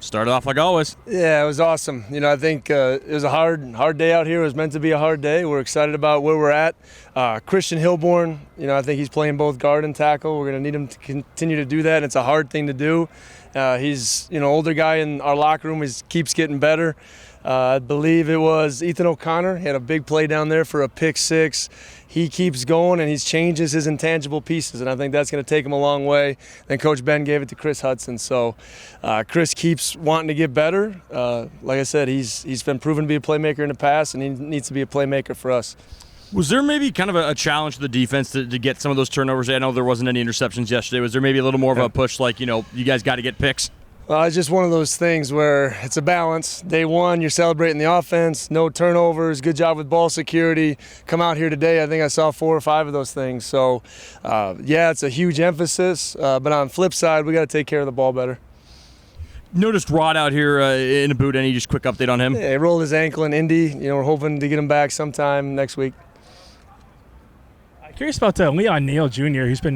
Started off like always. Yeah, it was awesome. I think it was a hard day out here. It was meant to be a hard day. We're excited about where we're at. Christian Hilborn, I think he's playing both guard and tackle. We're going to need him to continue to do that, and it's a hard thing to do. He's, older guy in our locker room. He keeps getting better. I believe it was Ethan O'Connor. He had a big play down there for a pick six. He keeps going, and he changes his intangible pieces, and I think that's going to take him a long way. Then Coach Ben gave it to Chris Hudson. So Chris keeps wanting to get better. Like I said, he's been proven to be a playmaker in the past, and he needs to be a playmaker for us. Was there maybe kind of a challenge to the defense to get some of those turnovers? I know there wasn't any interceptions yesterday. Was there maybe a little more of a push like, you guys got to get picks? Well, it's just one of those things where it's a balance. Day one, you're celebrating the offense, no turnovers, good job with ball security. Come out here today, I think I saw 4 or 5 of those things. So, it's a huge emphasis. But on the flip side, we got to take care of the ball better. Noticed Rod out here in a boot. Any just quick update on him? Yeah, he rolled his ankle in Indy. We're hoping to get him back sometime next week. I'm curious about Leon Neal Jr., who's been,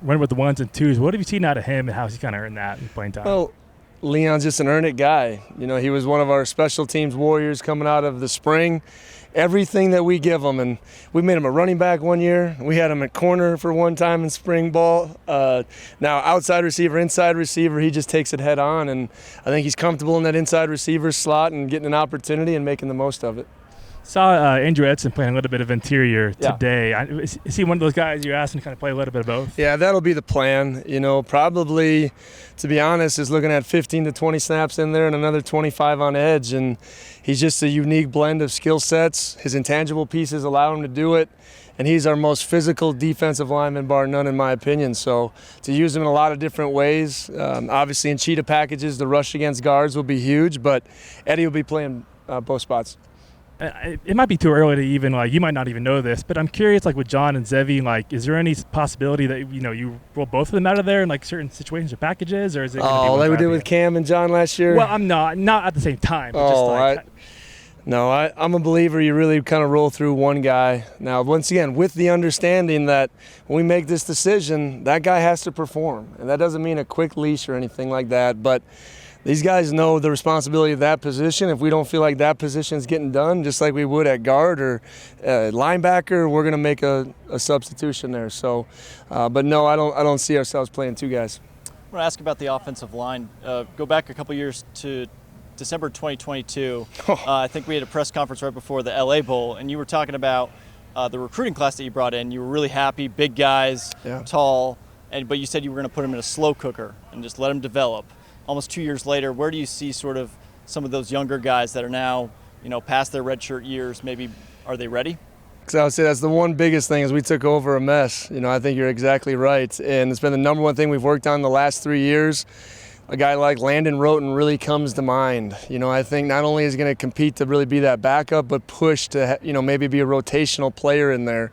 running with the ones and twos. What have you seen out of him, and how's he kind of earned that in playing time? Well, Leon's just an earn-it guy. He was one of our special teams warriors coming out of the spring. Everything that we give him, and we made him a running back one year. We had him at corner for one time in spring ball. Now outside receiver, inside receiver, he just takes it head on, and I think he's comfortable in that inside receiver slot and getting an opportunity and making the most of it. Saw Andrew Edson playing a little bit of interior today. Is he one of those guys you're asking to kind of play a little bit of both? Yeah, that'll be the plan. Probably, to be honest, is looking at 15 to 20 snaps in there and another 25 on edge. And he's just a unique blend of skill sets. His intangible pieces allow him to do it. And he's our most physical defensive lineman, bar none, in my opinion. So to use him in a lot of different ways, obviously in cheetah packages, the rush against guards will be huge. But Eddie will be playing both spots. It might be too early to even, you might not even know this, but I'm curious, with John and Zevi, is there any possibility that, you roll both of them out of there in, certain situations or packages, or is it going to be like we did with Cam and John last year? Well, I'm not at the same time. But I'm a believer you really kind of roll through one guy. Now, once again, with the understanding that when we make this decision, that guy has to perform. And that doesn't mean a quick leash or anything like that, but these guys know the responsibility of that position. If we don't feel like that position is getting done, just like we would at guard or linebacker, we're going to make a substitution there. So, but no, I don't see ourselves playing two guys. I want to ask about the offensive line. Go back a couple years to December 2022. I think we had a press conference right before the LA Bowl, and you were talking about the recruiting class that you brought in. You were really happy, big guys, tall, but you said you were going to put them in a slow cooker and just let them develop. Almost 2 years later, where do you see sort of some of those younger guys that are now, past their redshirt years? Maybe are they ready? So I would say that's the one biggest thing is we took over a mess. I think you're exactly right. And it's been the number one thing we've worked on the last 3 years. A guy like Landon Roten really comes to mind. I think not only is he going to compete to really be that backup, but push to, maybe be a rotational player in there.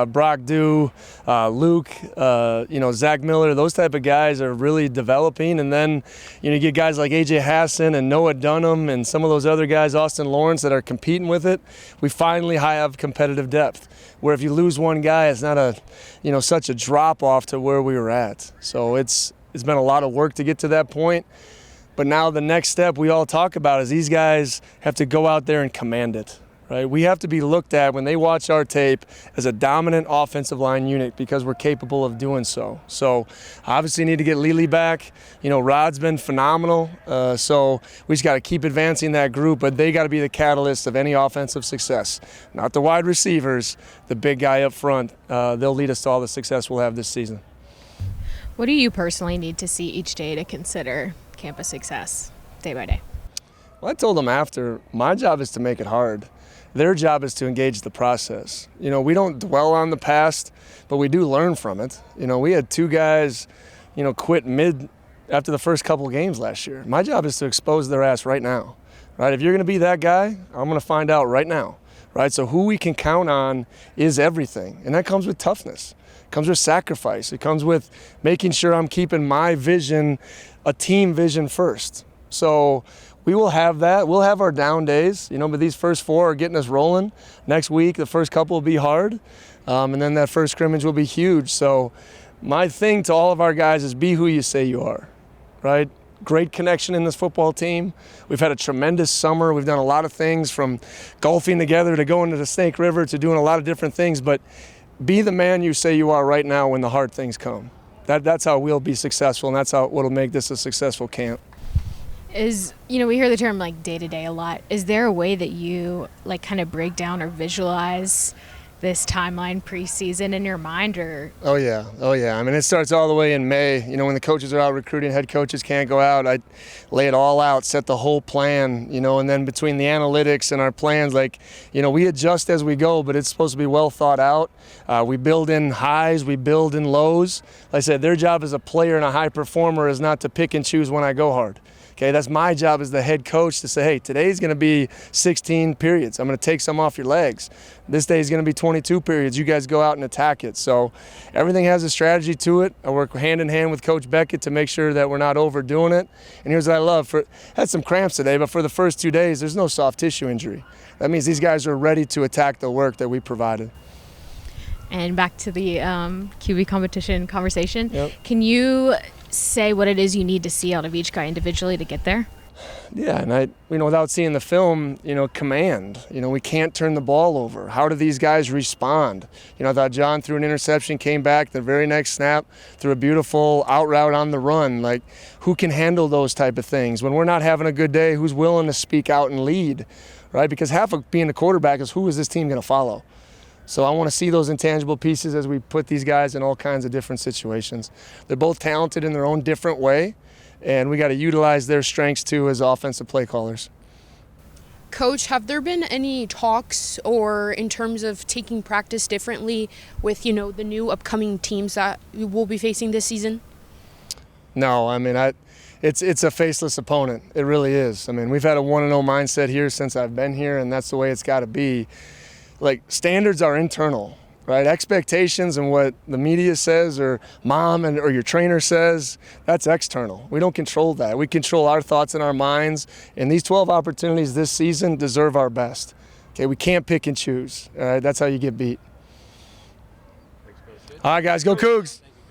Brock Dew, Luke, Zach Miller, those type of guys are really developing. And then, you get guys like A.J. Hassan and Noah Dunham and some of those other guys, Austin Lawrence, that are competing with it. We finally have competitive depth, where if you lose one guy, it's not such a drop-off to where we were at. So it's been a lot of work to get to that point. But now the next step we all talk about is these guys have to go out there and command it, right? We have to be looked at when they watch our tape as a dominant offensive line unit because we're capable of doing so. So obviously need to get Lely back. Rod's been phenomenal. So we just got to keep advancing that group, but they got to be the catalyst of any offensive success. Not the wide receivers, the big guy up front. They'll lead us to all the success we'll have this season. What do you personally need to see each day to consider campus success day by day? Well, I told them after, my job is to make it hard. Their job is to engage the process. We don't dwell on the past, but we do learn from it. We had 2 guys, quit after the first couple games last year. My job is to expose their ass right now, right? If you're going to be that guy, I'm going to find out right now, right? So who we can count on is everything, and that comes with toughness. It comes with sacrifice. It comes with making sure I'm keeping my vision, a team vision first. So we will have that. We'll have our down days, but these first 4 are getting us rolling. Next week, the first couple will be hard, and then that first scrimmage will be huge. So my thing to all of our guys is be who you say you are, right? great connection in this football team. We've had a tremendous summer. We've done a lot of things, from golfing together to going to the Snake River to doing a lot of different things. But be the man you say you are right now when the hard things come. That's how we'll be successful, and that's what'll make this a successful camp. We hear the term like day-to-day a lot. Is there a way that you like kind of break down or visualize this timeline preseason in your mind? Or Oh yeah. I mean, it starts all the way in May. When the coaches are out recruiting, head coaches can't go out. I lay it all out, set the whole plan, and then between the analytics and our plans, we adjust as we go, but it's supposed to be well thought out. We build in highs, we build in lows. Like I said, their job as a player and a high performer is not to pick and choose when I go hard. Okay, that's my job as the head coach to say, hey, today's going to be 16 periods. I'm going to take some off your legs. This day is going to be 22 periods. You guys go out and attack it. So everything has a strategy to it. I work hand in hand with Coach Beckett to make sure that we're not overdoing it. And here's what I love. Had some cramps today, but for the first 2 days, there's no soft tissue injury. That means these guys are ready to attack the work that we provided. And back to the QB competition conversation. Yep. Can you say what it is you need to see out of each guy individually to get there? Yeah, and without seeing the film, command. We can't turn the ball over. How do these guys respond? I thought John threw an interception, came back the very next snap, threw a beautiful out route on the run. Who can handle those type of things? When we're not having a good day, who's willing to speak out and lead, right? Because half of being a quarterback is who is this team going to follow? So I want to see those intangible pieces as we put these guys in all kinds of different situations. They're both talented in their own different way, and we got to utilize their strengths too as offensive play callers. Coach, have there been any talks or in terms of taking practice differently with, the new upcoming teams that we'll be facing this season? No, it's a faceless opponent. It really is. We've had a 1-0 mindset here since I've been here, and that's the way it's got to be. Standards are internal, right? Expectations and what the media says or mom or your trainer says, that's external. We don't control that. We control our thoughts and our minds, and these 12 opportunities this season deserve our best. Okay, we can't pick and choose, all right? That's how you get beat. All right, guys, go Cougs.